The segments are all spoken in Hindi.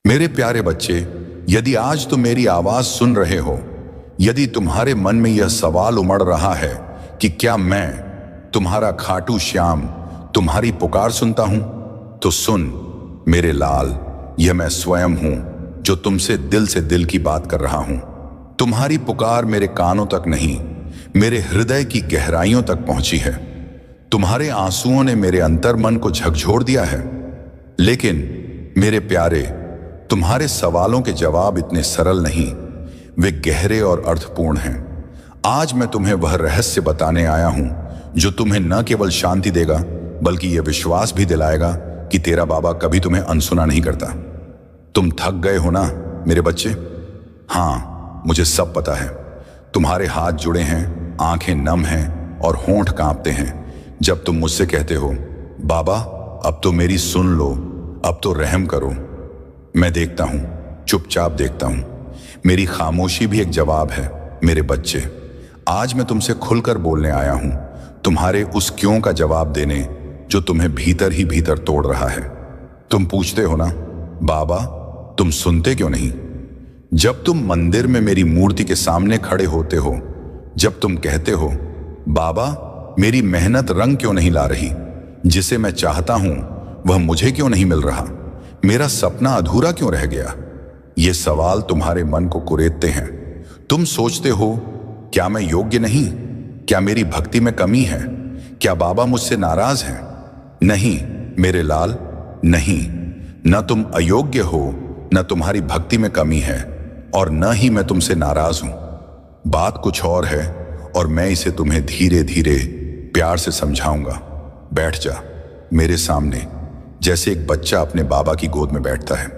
मेरे प्यारे बच्चे, यदि आज तुम मेरी आवाज सुन रहे हो, यदि तुम्हारे मन में यह सवाल उमड़ रहा है कि क्या मैं तुम्हारा खाटू श्याम तुम्हारी पुकार सुनता हूं, तो सुन मेरे लाल, यह मैं स्वयं हूं जो तुमसे दिल की बात कर रहा हूं। तुम्हारी पुकार मेरे कानों तक नहीं, मेरे हृदय की गहराइयों तक पहुंची है। तुम्हारे आंसुओं ने मेरे अंतर्मन को झकझोर दिया है। लेकिन मेरे प्यारे, तुम्हारे सवालों के जवाब इतने सरल नहीं, वे गहरे और अर्थपूर्ण हैं। आज मैं तुम्हें वह रहस्य बताने आया हूं जो तुम्हें न केवल शांति देगा बल्कि यह विश्वास भी दिलाएगा कि तेरा बाबा कभी तुम्हें अनसुना नहीं करता। तुम थक गए हो ना मेरे बच्चे? हाँ, मुझे सब पता है। तुम्हारे हाथ जुड़े हैं, आंखें नम हैं और होंठ कांपते हैं जब तुम मुझसे कहते हो, बाबा अब तो मेरी सुन लो, अब तो रहम करो। मैं देखता हूं, चुपचाप देखता हूं। मेरी खामोशी भी एक जवाब है मेरे बच्चे। आज मैं तुमसे खुलकर बोलने आया हूं, तुम्हारे उस क्यों का जवाब देने जो तुम्हें भीतर ही भीतर तोड़ रहा है। तुम पूछते हो ना, बाबा तुम सुनते क्यों नहीं? जब तुम मंदिर में मेरी मूर्ति के सामने खड़े होते हो, जब तुम कहते हो, बाबा मेरी मेहनत रंग क्यों नहीं ला रही, जिसे मैं चाहता हूं वह मुझे क्यों नहीं मिल रहा, मेरा सपना अधूरा क्यों रह गया, ये सवाल तुम्हारे मन को कुरेदते हैं। तुम सोचते हो, क्या मैं योग्य नहीं? क्या मेरी भक्ति में कमी है? क्या बाबा मुझसे नाराज हैं? नहीं मेरे लाल, नहीं। न तुम अयोग्य हो, न तुम्हारी भक्ति में कमी है, और न ही मैं तुमसे नाराज हूं। बात कुछ और है और मैं इसे तुम्हें धीरे धीरे प्यार से समझाऊंगा। बैठ जा मेरे सामने, जैसे एक बच्चा अपने बाबा की गोद में बैठता है।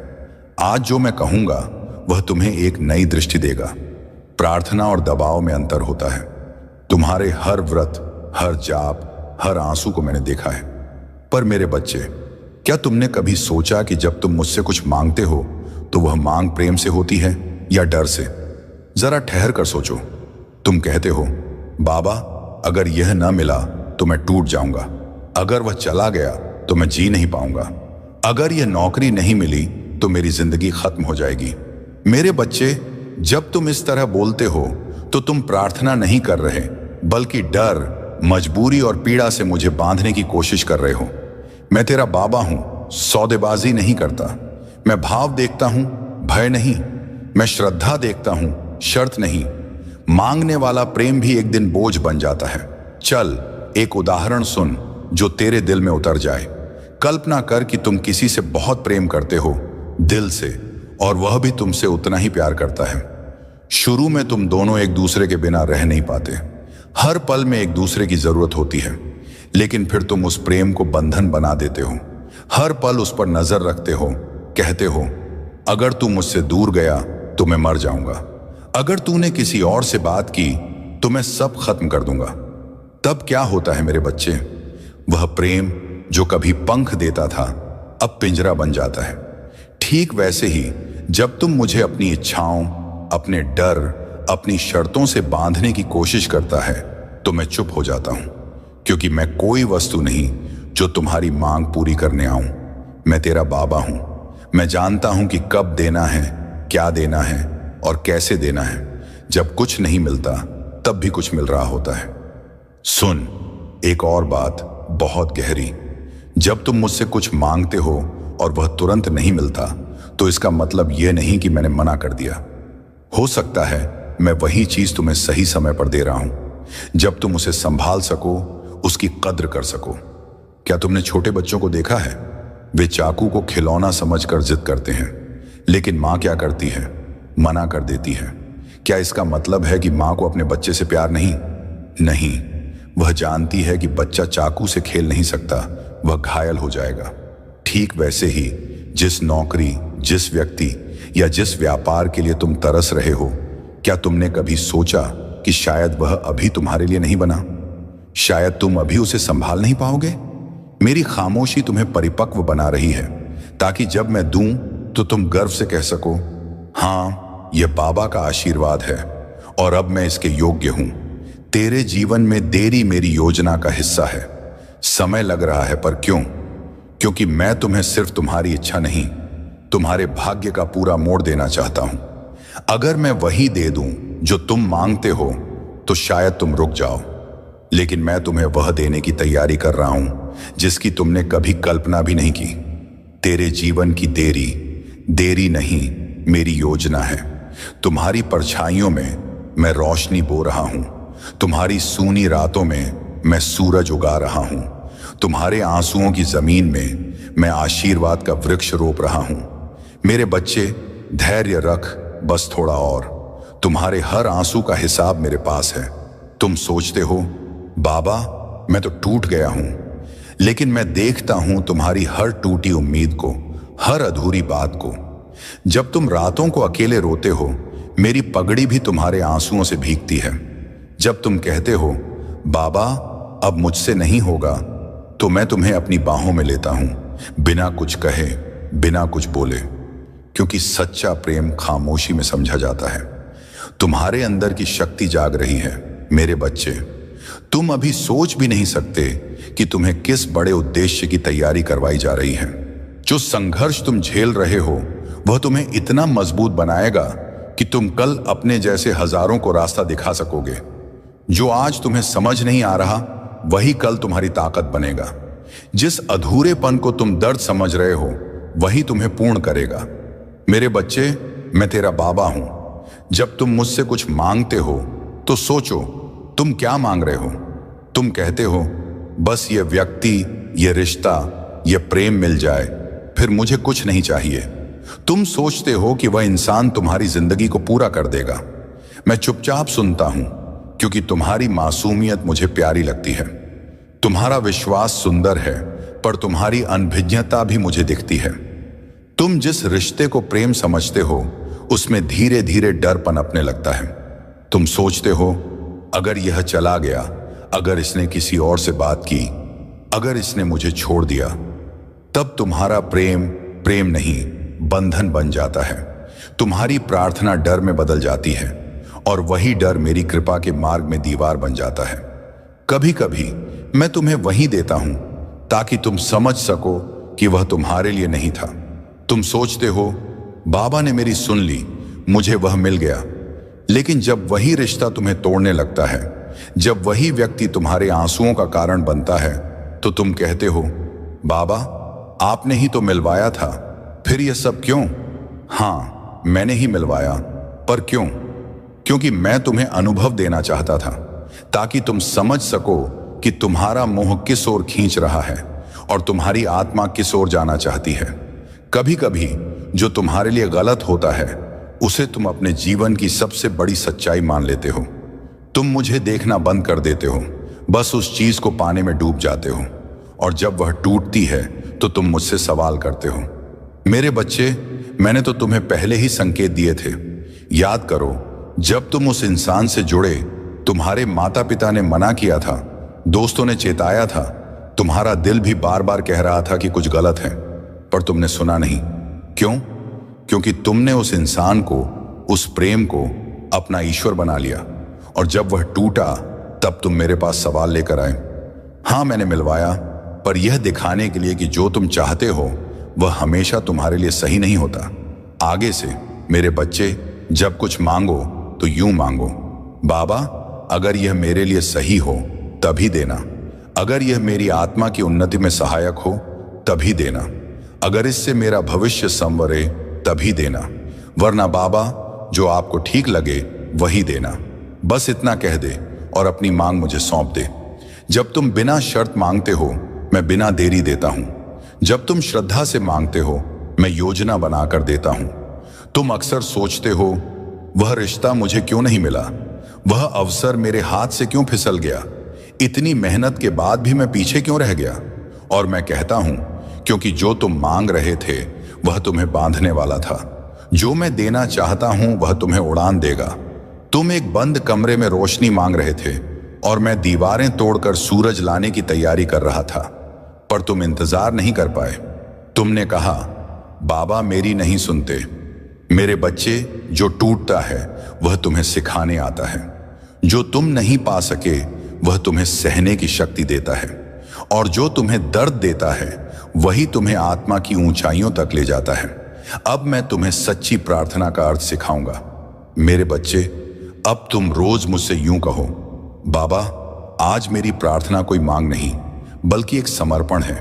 आज जो मैं कहूंगा वह तुम्हें एक नई दृष्टि देगा। प्रार्थना और दबाव में अंतर होता है। तुम्हारे हर व्रत, हर जाप, हर आंसू को मैंने देखा है। पर मेरे बच्चे, क्या तुमने कभी सोचा कि जब तुम मुझसे कुछ मांगते हो तो वह मांग प्रेम से होती है या डर से? जरा ठहर कर सोचो। तुम कहते हो, बाबा अगर यह न मिला तो मैं टूट जाऊंगा, अगर वह चला गया तो मैं जी नहीं पाऊंगा, अगर यह नौकरी नहीं मिली तो मेरी जिंदगी खत्म हो जाएगी। मेरे बच्चे, जब तुम इस तरह बोलते हो तो तुम प्रार्थना नहीं कर रहे, बल्कि डर, मजबूरी और पीड़ा से मुझे बांधने की कोशिश कर रहे हो। मैं तेरा बाबा हूं, सौदेबाजी नहीं करता। मैं भाव देखता हूं, भय नहीं। मैं श्रद्धा देखता हूं, शर्त नहीं। मांगने वाला प्रेम भी एक दिन बोझ बन जाता है। चल एक उदाहरण सुन जो तेरे दिल में उतर जाए। कल्पना कर कि तुम किसी से बहुत प्रेम करते हो, दिल से, और वह भी तुमसे उतना ही प्यार करता है। शुरू में तुम दोनों एक दूसरे के बिना रह नहीं पाते। हर पल में एक दूसरे की जरूरत होती है। लेकिन फिर तुम उस प्रेम को बंधन बना देते हो। हर पल उस पर नजर रखते हो। कहते हो, अगर तू मुझसे दूर गया तो मैं मर जाऊंगा। अगर तूने किसी और से बात की तो मैं सब खत्म कर दूंगा। तब क्या होता है मेरे बच्चे? वह प्रेम जो कभी पंख देता था अब पिंजरा बन जाता है। ठीक वैसे ही जब तुम मुझे अपनी इच्छाओं, अपने डर, अपनी शर्तों से बांधने की कोशिश करता है तो मैं चुप हो जाता हूं, क्योंकि मैं कोई वस्तु नहीं जो तुम्हारी मांग पूरी करने आऊं। मैं तेरा बाबा हूं। मैं जानता हूं कि कब देना है, क्या देना है और कैसे देना है। जब कुछ नहीं मिलता तब भी कुछ मिल रहा होता है। सुन एक और बात बहुत गहरी। जब तुम मुझसे कुछ मांगते हो और वह तुरंत नहीं मिलता तो इसका मतलब यह नहीं कि मैंने मना कर दिया। हो सकता है मैं वही चीज तुम्हें सही समय पर दे रहा हूं जब तुम उसे संभाल सको, उसकी कद्र कर सको। क्या तुमने छोटे बच्चों को देखा है? वे चाकू को खिलौना समझकर जिद करते हैं, लेकिन मां क्या करती है? मना कर देती है। क्या इसका मतलब है कि मां को अपने बच्चे से प्यार नहीं? नहीं, वह जानती है कि बच्चा चाकू से खेल नहीं सकता, वह घायल हो जाएगा। ठीक वैसे ही जिस नौकरी, जिस व्यक्ति या जिस व्यापार के लिए तुम तरस रहे हो, क्या तुमने कभी सोचा कि शायद वह अभी तुम्हारे लिए नहीं बना? शायद तुम अभी उसे संभाल नहीं पाओगे। मेरी खामोशी तुम्हें परिपक्व बना रही है, ताकि जब मैं दूं तो तुम गर्व से कह सको, हाँ यह बाबा का आशीर्वाद है और अब मैं इसके योग्य हूं। तेरे जीवन में देरी मेरी योजना का हिस्सा है। समय लग रहा है, पर क्यों? क्योंकि मैं तुम्हें सिर्फ तुम्हारी इच्छा नहीं, तुम्हारे भाग्य का पूरा मोड़ देना चाहता हूं। अगर मैं वही दे दूं जो तुम मांगते हो तो शायद तुम रुक जाओ, लेकिन मैं तुम्हें वह देने की तैयारी कर रहा हूं जिसकी तुमने कभी कल्पना भी नहीं की। तेरे जीवन की देरी नहीं, मेरी योजना है। तुम्हारी परछाइयों में मैं रोशनी बो रहा हूं। तुम्हारी सूनी रातों में मैं सूरज उगा रहा हूं। तुम्हारे आंसुओं की जमीन में मैं आशीर्वाद का वृक्ष रोप रहा हूं। मेरे बच्चे, धैर्य रख, बस थोड़ा और। तुम्हारे हर आंसू का हिसाब मेरे पास है। तुम सोचते हो, बाबा मैं तो टूट गया हूं, लेकिन मैं देखता हूं तुम्हारी हर टूटी उम्मीद को, हर अधूरी बात को। जब तुम रातों को अकेले रोते हो, मेरी पगड़ी भी तुम्हारे आंसुओं से भीगती है। जब तुम कहते हो, बाबा अब मुझसे नहीं होगा, तो मैं तुम्हें अपनी बाहों में लेता हूं, बिना कुछ कहे, बिना कुछ बोले, क्योंकि सच्चा प्रेम खामोशी में समझा जाता है। तुम्हारे अंदर की शक्ति जाग रही है मेरे बच्चे। तुम अभी सोच भी नहीं सकते कि तुम्हें किस बड़े उद्देश्य की तैयारी करवाई जा रही है। जो संघर्ष तुम झेल रहे हो वह तुम्हें इतना मजबूत बनाएगा कि तुम कल अपने जैसे हजारों को रास्ता दिखा सकोगे। जो आज तुम्हें समझ नहीं आ रहा वही कल तुम्हारी ताकत बनेगा। जिस अधूरेपन को तुम दर्द समझ रहे हो वही तुम्हें पूर्ण करेगा। मेरे बच्चे, मैं तेरा बाबा हूं। जब तुम मुझसे कुछ मांगते हो तो सोचो तुम क्या मांग रहे हो। तुम कहते हो, बस ये व्यक्ति, ये रिश्ता, ये प्रेम मिल जाए, फिर मुझे कुछ नहीं चाहिए। तुम सोचते हो कि वह इंसान तुम्हारी जिंदगी को पूरा कर देगा। मैं चुपचाप सुनता हूं क्योंकि तुम्हारी मासूमियत मुझे प्यारी लगती है। तुम्हारा विश्वास सुंदर है, पर तुम्हारी अनभिज्ञता भी मुझे दिखती है। तुम जिस रिश्ते को प्रेम समझते हो उसमें धीरे धीरे डर पनपने लगता है। तुम सोचते हो, अगर यह चला गया, अगर इसने किसी और से बात की, अगर इसने मुझे छोड़ दिया, तब तुम्हारा प्रेम प्रेम नहीं, बंधन बन जाता है। तुम्हारी प्रार्थना डर में बदल जाती है और वही डर मेरी कृपा के मार्ग में दीवार बन जाता है। कभी कभी मैं तुम्हें वही देता हूं ताकि तुम समझ सको कि वह तुम्हारे लिए नहीं था। तुम सोचते हो, बाबा ने मेरी सुन ली, मुझे वह मिल गया। लेकिन जब वही रिश्ता तुम्हें तोड़ने लगता है, जब वही व्यक्ति तुम्हारे आंसुओं का कारण बनता है, तो तुम कहते हो, बाबा आपने ही तो मिलवाया था, फिर यह सब क्यों? हाँ, मैंने ही मिलवाया, पर क्यों? क्योंकि मैं तुम्हें अनुभव देना चाहता था, ताकि तुम समझ सको कि तुम्हारा मोह किस ओर खींच रहा है और तुम्हारी आत्मा किस ओर जाना चाहती है। कभी कभी जो तुम्हारे लिए गलत होता है उसे तुम अपने जीवन की सबसे बड़ी सच्चाई मान लेते हो। तुम मुझे देखना बंद कर देते हो, बस उस चीज को पाने में डूब जाते हो, और जब वह टूटती है तो तुम मुझसे सवाल करते हो। मेरे बच्चे, मैंने तो तुम्हें पहले ही संकेत दिए थे। याद करो, जब तुम उस इंसान से जुड़े, तुम्हारे माता पिता ने मना किया था, दोस्तों ने चेताया था, तुम्हारा दिल भी बार बार कह रहा था कि कुछ गलत है, पर तुमने सुना नहीं। क्यों? क्योंकि तुमने उस इंसान को, उस प्रेम को अपना ईश्वर बना लिया, और जब वह टूटा तब तुम मेरे पास सवाल लेकर आए। हाँ, मैंने मिलवाया, पर यह दिखाने के लिए कि जो तुम चाहते हो वह हमेशा तुम्हारे लिए सही नहीं होता। आगे से मेरे बच्चे, जब कुछ मांगो तो यूं मांगो, बाबा अगर यह मेरे लिए सही हो तभी देना, अगर यह मेरी आत्मा की उन्नति में सहायक हो तभी देना, अगर इससे मेरा भविष्य संवरे तभी देना, वरना बाबा जो आपको ठीक लगे वही देना। बस इतना कह दे और अपनी मांग मुझे सौंप दे। जब तुम बिना शर्त मांगते हो, मैं बिना देरी देता हूं। जब तुम श्रद्धा से मांगते हो, मैं योजना बनाकर देता हूं। तुम अक्सर सोचते हो, वह रिश्ता मुझे क्यों नहीं मिला, वह अवसर मेरे हाथ से क्यों फिसल गया, इतनी मेहनत के बाद भी मैं पीछे क्यों रह गया। और मैं कहता हूं, क्योंकि जो तुम मांग रहे थे वह तुम्हें बांधने वाला था। जो मैं देना चाहता हूं वह तुम्हें उड़ान देगा। तुम एक बंद कमरे में रोशनी मांग रहे थे और मैं दीवारें तोड़कर सूरज लाने की तैयारी कर रहा था, पर तुम इंतजार नहीं कर पाए। तुमने कहा, बाबा मेरी नहीं सुनते। मेरे बच्चे, जो टूटता है वह तुम्हें सिखाने आता है। जो तुम नहीं पा सके वह तुम्हें सहने की शक्ति देता है, और जो तुम्हें दर्द देता है वही तुम्हें आत्मा की ऊंचाइयों तक ले जाता है। अब मैं तुम्हें सच्ची प्रार्थना का अर्थ सिखाऊंगा। मेरे बच्चे, अब तुम रोज मुझसे यूं कहो, बाबा आज मेरी प्रार्थना कोई मांग नहीं बल्कि एक समर्पण है।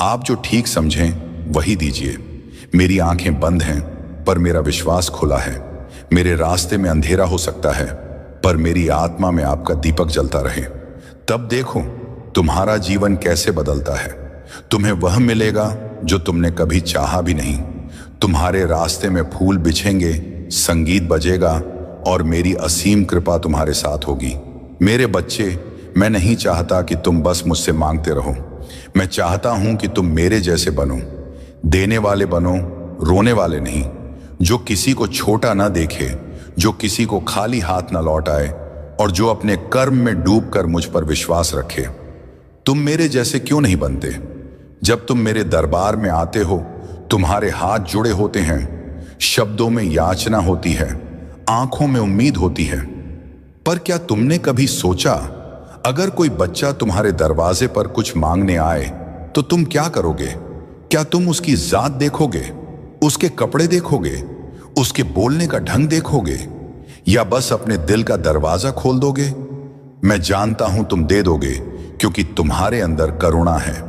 आप जो ठीक समझें वही दीजिए। मेरी आंखें बंद हैं पर मेरा विश्वास खुला है। मेरे रास्ते में अंधेरा हो सकता है पर मेरी आत्मा में आपका दीपक जलता रहे। तब देखो तुम्हारा जीवन कैसे बदलता है। तुम्हें वह मिलेगा जो तुमने कभी चाहा भी नहीं। तुम्हारे रास्ते में फूल बिछेंगे, संगीत बजेगा और मेरी असीम कृपा तुम्हारे साथ होगी। मेरे बच्चे, मैं नहीं चाहता कि तुम बस मुझसे मांगते रहो। मैं चाहता हूं कि तुम मेरे जैसे बनो, देने वाले बनो, रोने वाले नहीं, जो किसी को छोटा ना देखे, जो किसी को खाली हाथ ना लौट आए और जो अपने कर्म में डूबकर मुझ पर विश्वास रखे। तुम मेरे जैसे क्यों नहीं बनते? जब तुम मेरे दरबार में आते हो तुम्हारे हाथ जुड़े होते हैं, शब्दों में याचना होती है, आंखों में उम्मीद होती है। पर क्या तुमने कभी सोचा अगर कोई बच्चा तुम्हारे दरवाजे पर कुछ मांगने आए तो तुम क्या करोगे? क्या तुम उसकी जात देखोगे, उसके कपड़े देखोगे, उसके बोलने का ढंग देखोगे, या बस अपने दिल का दरवाजा खोल दोगे? मैं जानता हूं तुम दे दोगे क्योंकि तुम्हारे अंदर करुणा है।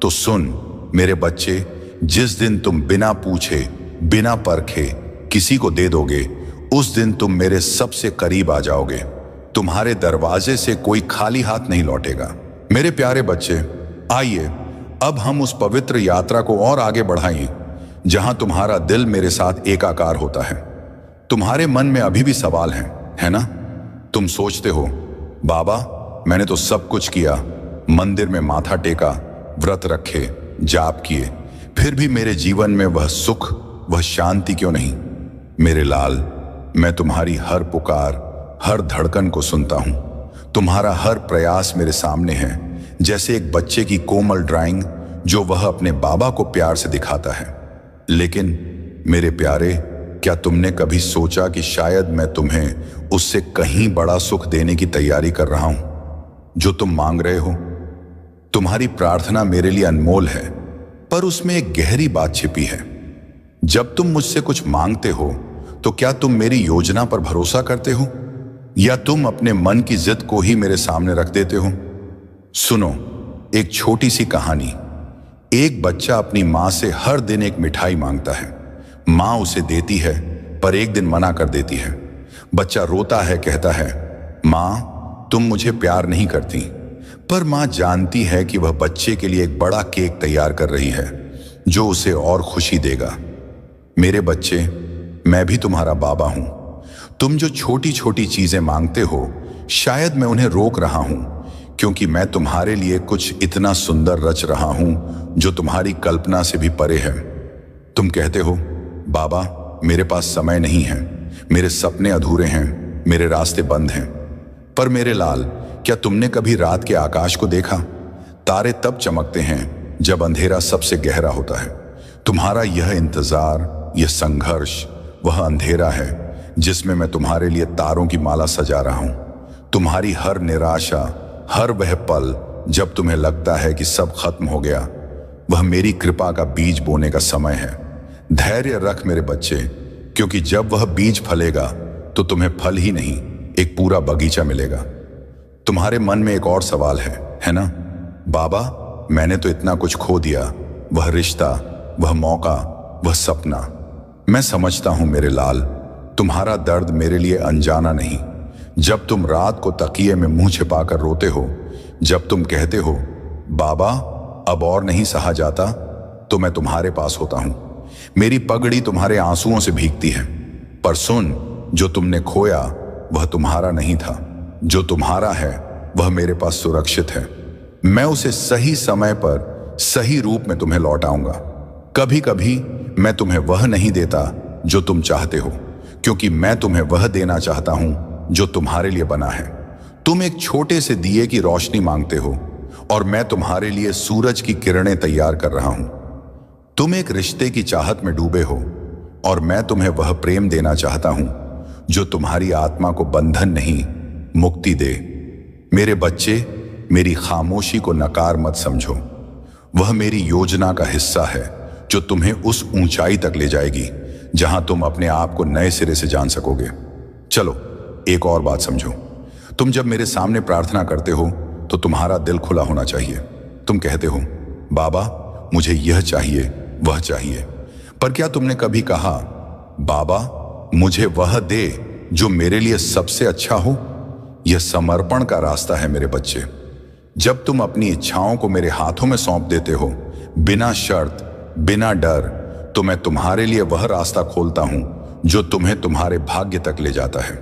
तो सुन मेरे बच्चे, जिस दिन तुम बिना पूछे, बिना परखे किसी को दे दोगे, उस दिन तुम मेरे सबसे करीब आ जाओगे। तुम्हारे दरवाजे से कोई खाली हाथ नहीं लौटेगा। मेरे प्यारे बच्चे, आइए अब हम उस पवित्र यात्रा को और आगे बढ़ाएं जहां तुम्हारा दिल मेरे साथ एकाकार होता है। तुम्हारे मन में अभी भी सवाल हैं, है ना? तुम सोचते हो, बाबा मैंने तो सब कुछ किया, मंदिर में माथा टेका, व्रत रखे, जाप किए, फिर भी मेरे जीवन में वह सुख, वह शांति क्यों नहीं? मेरे लाल, मैं तुम्हारी हर पुकार, हर धड़कन को सुनता हूं। तुम्हारा हर प्रयास मेरे सामने है, जैसे एक बच्चे की कोमल ड्राइंग जो वह अपने बाबा को प्यार से दिखाता है। लेकिन मेरे प्यारे, क्या तुमने कभी सोचा कि शायद मैं तुम्हें उससे कहीं बड़ा सुख देने की तैयारी कर रहा हूं जो तुम मांग रहे हो? तुम्हारी प्रार्थना मेरे लिए अनमोल है, पर उसमें एक गहरी बात छिपी है। जब तुम मुझसे कुछ मांगते हो तो क्या तुम मेरी योजना पर भरोसा करते हो या तुम अपने मन की जिद को ही मेरे सामने रख देते हो? सुनो एक छोटी सी कहानी। एक बच्चा अपनी मां से हर दिन एक मिठाई मांगता है। मां उसे देती है पर एक दिन मना कर देती है। बच्चा रोता है, कहता है, मां तुम मुझे प्यार नहीं करती। पर मां जानती है कि वह बच्चे के लिए एक बड़ा केक तैयार कर रही है जो उसे और खुशी देगा। मेरे बच्चे, मैं भी तुम्हारा बाबा हूं। तुम जो छोटी छोटी चीजें मांगते हो, शायद मैं उन्हें रोक रहा हूं क्योंकि मैं तुम्हारे लिए कुछ इतना सुंदर रच रहा हूं जो तुम्हारी कल्पना से भी परे है। तुम कहते हो, बाबा मेरे पास समय नहीं है, मेरे सपने अधूरे हैं, मेरे रास्ते बंद हैं। पर मेरे लाल, क्या तुमने कभी रात के आकाश को देखा? तारे तब चमकते हैं जब अंधेरा सबसे गहरा होता है। तुम्हारा यह इंतजार, यह संघर्ष वह अंधेरा है जिसमें मैं तुम्हारे लिए तारों की माला सजा रहा हूं। तुम्हारी हर निराशा, हर वह पल जब तुम्हें लगता है कि सब खत्म हो गया, वह मेरी कृपा का बीज बोने का समय है। धैर्य रख मेरे बच्चे, क्योंकि जब वह बीज फलेगा तो तुम्हें फल ही नहीं, एक पूरा बगीचा मिलेगा। तुम्हारे मन में एक और सवाल है ना? बाबा मैंने तो इतना कुछ खो दिया, वह रिश्ता, वह मौका, वह सपना। मैं समझता हूं मेरे लाल, तुम्हारा दर्द मेरे लिए अनजाना नहीं। जब तुम रात को तकिए में मुंह छिपाकर रोते हो, जब तुम कहते हो, बाबा अब और नहीं सहा जाता, तो मैं तुम्हारे पास होता हूं। मेरी पगड़ी तुम्हारे आंसुओं से भीगती है। पर सुन, जो तुमने खोया वह तुम्हारा नहीं था, जो तुम्हारा है वह मेरे पास सुरक्षित है। मैं उसे सही समय पर सही रूप में तुम्हें लौटाऊंगा। कभी कभी मैं तुम्हें वह नहीं देता जो तुम चाहते हो, क्योंकि मैं तुम्हें वह देना चाहता हूं जो तुम्हारे लिए बना है। तुम एक छोटे से दिए की रोशनी मांगते हो और मैं तुम्हारे लिए सूरज की किरणें तैयार कर रहा हूं। तुम एक रिश्ते की चाहत में डूबे हो और मैं तुम्हें वह प्रेम देना चाहता हूं जो तुम्हारी आत्मा को बंधन नहीं, मुक्ति दे। मेरे बच्चे, मेरी खामोशी को नकार मत समझो। वह मेरी योजना का हिस्सा है जो तुम्हें उस ऊंचाई तक ले जाएगी जहां तुम अपने आप को नए सिरे से जान सकोगे। चलो एक और बात समझो, तुम जब मेरे सामने प्रार्थना करते हो तो तुम्हारा दिल खुला होना चाहिए। तुम कहते हो बाबा मुझे यह चाहिए वह चाहिए, पर क्या तुमने कभी कहा बाबा मुझे वह दे जो मेरे लिए सबसे अच्छा हो? यह समर्पण का रास्ता है मेरे बच्चे। जब तुम अपनी इच्छाओं को मेरे हाथों में सौंप देते हो बिना शर्त बिना डर, तो मैं तुम्हारे लिए वह रास्ता खोलता हूं जो तुम्हें तुम्हारे भाग्य तक ले जाता है।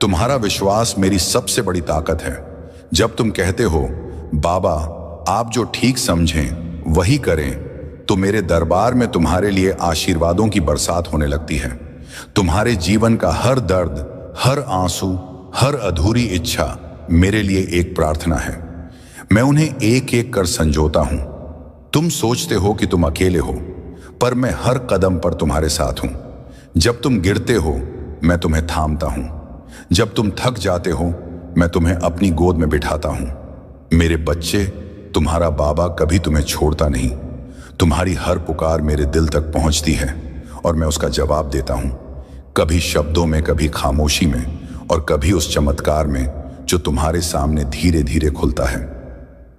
तुम्हारा विश्वास मेरी सबसे बड़ी ताकत है। जब तुम कहते हो बाबा आप जो ठीक समझें वही करें, तो मेरे दरबार में तुम्हारे लिए आशीर्वादों की बरसात होने लगती है। तुम्हारे जीवन का हर दर्द, हर आंसू, हर अधूरी इच्छा मेरे लिए एक प्रार्थना है। मैं उन्हें एक एक कर संजोता हूं। तुम सोचते हो कि तुम अकेले हो, पर मैं हर कदम पर तुम्हारे साथ हूं। जब तुम गिरते हो मैं तुम्हें थामता हूं। जब तुम थक जाते हो मैं तुम्हें अपनी गोद में बिठाता हूं। मेरे बच्चे, तुम्हारा बाबा कभी तुम्हें छोड़ता नहीं। तुम्हारी हर पुकार मेरे दिल तक पहुंचती है और मैं उसका जवाब देता हूं, कभी शब्दों में, कभी खामोशी में, और कभी उस चमत्कार में जो तुम्हारे सामने धीरे धीरे खुलता है।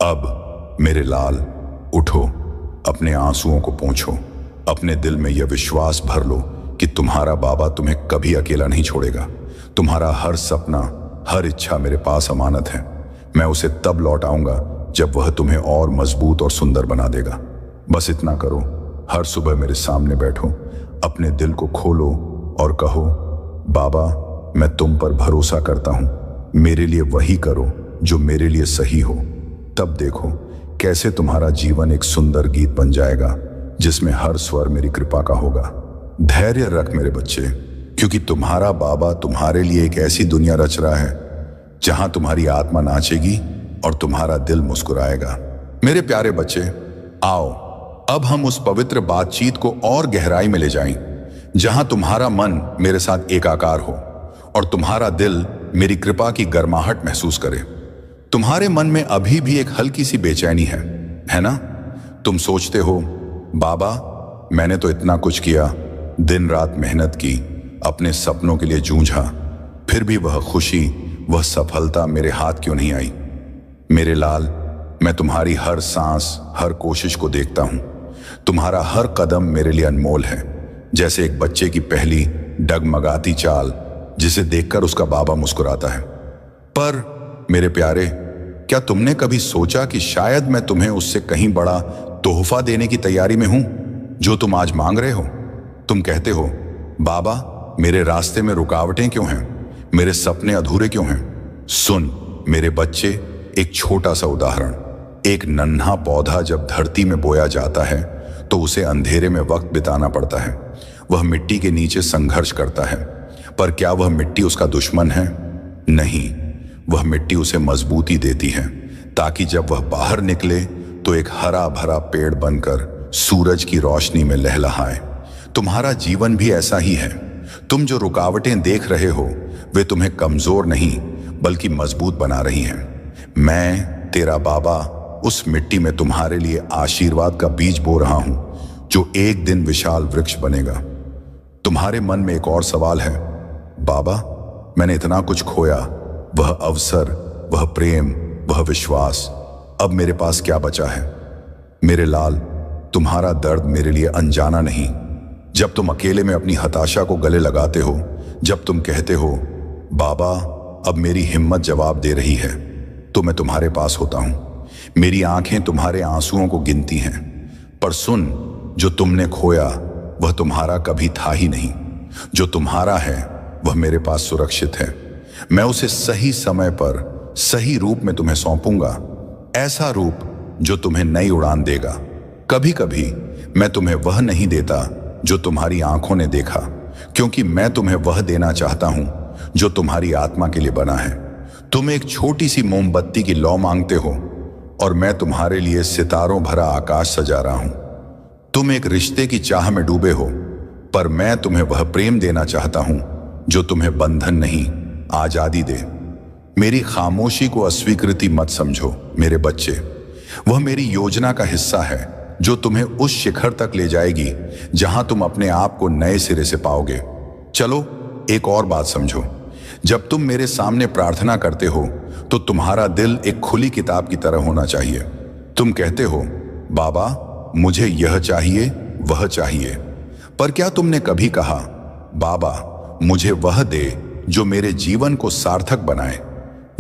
अब मेरे लाल उठो, अपने आंसुओं को पोंछो, अपने दिल में यह विश्वास भर लो कि तुम्हारा बाबा तुम्हें कभी अकेला नहीं छोड़ेगा। तुम्हारा हर सपना, हर इच्छा मेरे पास अमानत है। मैं उसे तब लौट आऊंगा जब वह तुम्हें और मजबूत और सुंदर बना देगा। बस इतना करो, हर सुबह मेरे सामने बैठो, अपने दिल को खोलो और कहो बाबा मैं तुम पर भरोसा करता हूं, मेरे लिए वही करो जो मेरे लिए सही हो। तब देखो कैसे तुम्हारा जीवन एक सुंदर गीत बन जाएगा जिसमें हर स्वर मेरी कृपा का होगा। धैर्य रख मेरे बच्चे, क्योंकि तुम्हारा बाबा तुम्हारे लिए एक ऐसी दुनिया रच रहा है जहां तुम्हारी आत्मा नाचेगी और तुम्हारा दिल मुस्कुराएगा। मेरे प्यारे बच्चे, आओ अब हम उस पवित्र बातचीत को और गहराई में ले जाएं, जहां तुम्हारा मन मेरे साथ एकाकार हो और तुम्हारा दिल मेरी कृपा की गर्माहट महसूस करे। तुम्हारे मन में अभी भी एक हल्की सी बेचैनी है ना? तुम सोचते हो बाबा मैंने तो इतना कुछ किया, दिन रात मेहनत की, अपने सपनों के लिए जूझा, फिर भी वह खुशी, वह सफलता मेरे हाथ क्यों नहीं आई? मेरे लाल, मैं तुम्हारी हर सांस, हर कोशिश को देखता हूं। तुम्हारा हर कदम मेरे लिए अनमोल है, जैसे एक बच्चे की पहली डगमगाती चाल जिसे देखकर उसका बाबा मुस्कुराता है। पर मेरे प्यारे, क्या तुमने कभी सोचा कि शायद मैं तुम्हें उससे कहीं बड़ा तोहफा देने की तैयारी में हूं जो तुम आज मांग रहे हो? तुम कहते हो बाबा मेरे रास्ते में रुकावटें क्यों हैं, मेरे सपने अधूरे क्यों हैं? सुन मेरे बच्चे, एक छोटा सा उदाहरण। एक नन्हा पौधा जब धरती में बोया जाता है तो उसे अंधेरे में वक्त बिताना पड़ता है। वह मिट्टी के नीचे संघर्ष करता है, पर क्या वह मिट्टी उसका दुश्मन है? नहीं, वह मिट्टी उसे मजबूती देती है ताकि जब वह बाहर निकले तो एक हरा भरा पेड़ बनकर सूरज की रोशनी में लहलहाए। तुम्हारा जीवन भी ऐसा ही है। तुम जो रुकावटें देख रहे हो वे तुम्हें कमजोर नहीं बल्कि मजबूत बना रही हैं। मैं तेरा बाबा उस मिट्टी में तुम्हारे लिए आशीर्वाद का बीज बो रहा हूं जो एक दिन विशाल वृक्ष बनेगा। तुम्हारे मन में एक और सवाल है, बाबा मैंने इतना कुछ खोया, वह अवसर, वह प्रेम, वह विश्वास, अब मेरे पास क्या बचा है? मेरे लाल, तुम्हारा दर्द मेरे लिए अनजाना नहीं। जब तुम अकेले में अपनी हताशा को गले लगाते हो, जब तुम कहते हो बाबा अब मेरी हिम्मत जवाब दे रही है, तो मैं तुम्हारे पास होता हूं। मेरी आंखें तुम्हारे आंसुओं को गिनती हैं। पर सुन, जो तुमने खोया वह तुम्हारा कभी था ही नहीं। जो तुम्हारा है वह मेरे पास सुरक्षित है। मैं उसे सही समय पर सही रूप में तुम्हें सौंपूंगा, ऐसा रूप जो तुम्हें नई उड़ान देगा। कभी कभी मैं तुम्हें वह नहीं देता जो तुम्हारी आंखों ने देखा, क्योंकि मैं तुम्हें वह देना चाहता हूं जो तुम्हारी आत्मा के लिए बना है। तुम एक छोटी सी मोमबत्ती की लौ मांगते हो और मैं तुम्हारे लिए सितारों भरा आकाश सजा रहा हूं। तुम एक रिश्ते की चाह में डूबे हो, पर मैं तुम्हें वह प्रेम देना चाहता हूं जो तुम्हें बंधन नहीं आजादी दे। मेरी खामोशी को अस्वीकृति मत समझो मेरे बच्चे, वह मेरी योजना का हिस्सा है जो तुम्हें उस शिखर तक ले जाएगी जहां तुम अपने आप को नए सिरे से पाओगे। चलो एक और बात समझो, जब तुम मेरे सामने प्रार्थना करते हो तो तुम्हारा दिल एक खुली किताब की तरह होना चाहिए। तुम कहते हो, बाबा मुझे यह चाहिए वह चाहिए, पर क्या तुमने कभी कहा, बाबा मुझे वह दे जो मेरे जीवन को सार्थक बनाए?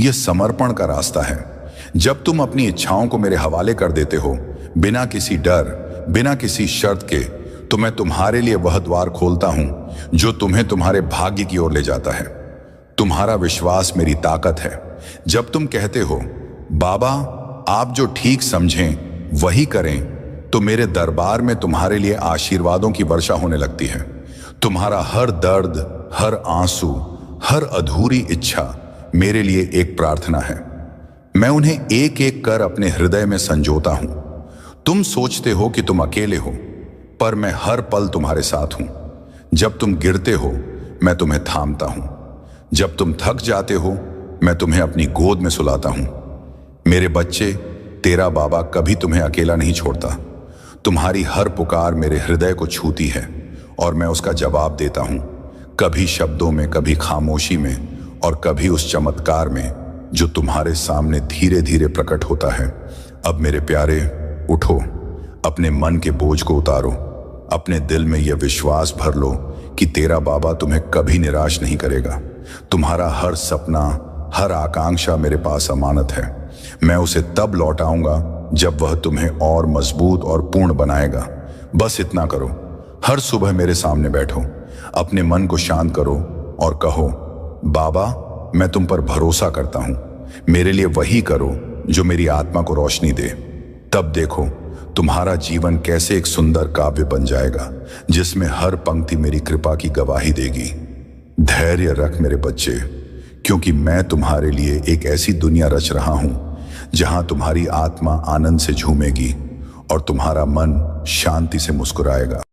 यह समर्पण का रास्ता है। जब तुम अपनी इच्छाओं को मेरे हवाले कर देते हो बिना किसी डर, बिना किसी शर्त के, तो मैं तुम्हारे लिए वह द्वार खोलता हूं जो तुम्हें तुम्हारे भाग्य की ओर ले जाता है। तुम्हारा विश्वास मेरी ताकत है। जब तुम कहते हो, बाबा आप जो ठीक समझें वही करें, तो मेरे दरबार में तुम्हारे लिए आशीर्वादों की वर्षा होने लगती है। तुम्हारा हर दर्द, हर आंसू, हर अधूरी इच्छा मेरे लिए एक प्रार्थना है। मैं उन्हें एक एक कर अपने हृदय में संजोता हूं। तुम सोचते हो कि तुम अकेले हो, पर मैं हर पल तुम्हारे साथ हूं। जब तुम गिरते हो मैं तुम्हें थामता हूं। जब तुम थक जाते हो मैं तुम्हें अपनी गोद में सुलाता हूं। मेरे बच्चे, तेरा बाबा कभी तुम्हें अकेला नहीं छोड़ता। तुम्हारी हर पुकार मेरे हृदय को छूती है और मैं उसका जवाब देता हूं, कभी शब्दों में, कभी खामोशी में और कभी उस चमत्कार में जो तुम्हारे सामने धीरे धीरे प्रकट होता है। अब मेरे प्यारे, उठो, अपने मन के बोझ को उतारो, अपने दिल में यह विश्वास भर लो कि तेरा बाबा तुम्हें कभी निराश नहीं करेगा। तुम्हारा हर सपना, हर आकांक्षा मेरे पास अमानत है। मैं उसे तब लौटाऊंगा जब वह तुम्हें और मजबूत और पूर्ण बनाएगा। बस इतना करो, हर सुबह मेरे सामने बैठो, अपने मन को शांत करो और कहो, बाबा मैं तुम पर भरोसा करता हूं, मेरे लिए वही करो जो मेरी आत्मा को रोशनी दे। तब देखो तुम्हारा जीवन कैसे एक सुंदर काव्य बन जाएगा जिसमें हर पंक्ति मेरी कृपा की गवाही देगी। धैर्य रख मेरे बच्चे, क्योंकि मैं तुम्हारे लिए एक ऐसी दुनिया रच रहा हूं जहां तुम्हारी आत्मा आनंद से झूमेगी और तुम्हारा मन शांति से मुस्कुराएगा।